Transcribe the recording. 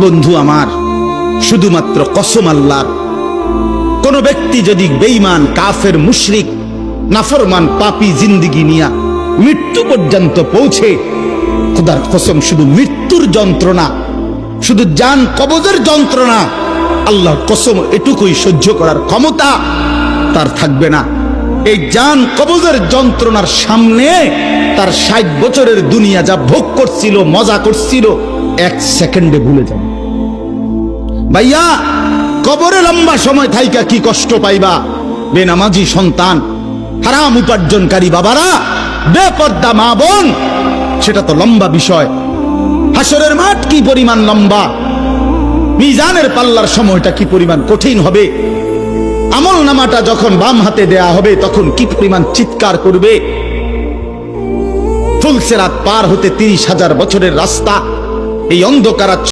বন্ধু আমার, শুধুমাত্র কসম আল্লাহর, কোন ব্যক্তি যদি বেঈমান, কাফের, মুশরিক, নাফরমান, পাপী জিন্দেগি নিয়া মৃত্যু পর্যন্ত পৌঁছে, খোদার কসম শুধু মৃত্যুর যন্ত্রণা, শুধু জান কবজের যন্ত্রণা, আল্লাহর কসম এটুকুই সহ্য করার ক্ষমতা তার থাকবে না। এই জান কবজের যন্ত্রণার সামনে তার 60 বছরের দুনিয়া যা ভোগ করছিল, মজা করছিল, 1 সেকেন্ডে ভুলে যাবে। ভাইয়া, কবরে লম্বা সময় থাইকা কি কষ্ট পাইবা? বেনামাজি সন্তান, হারাম উপার্জনকারী বাবারা, বেপর্দা মা বোন, সেটা তো লম্বা বিষয়। হাসরের মাঠ কি পরিমাণ লম্বা, মিজানের পাল্লার সময়টা কি পরিমাণ কঠিন হবে, আমল নামাটা যখন বাম হাতে দেয়া হবে তখন কি পরিমাণ চিৎকার করবে। ফুলসেরাত পার হতে 30,000 বছরের রাস্তা, এই অন্ধকার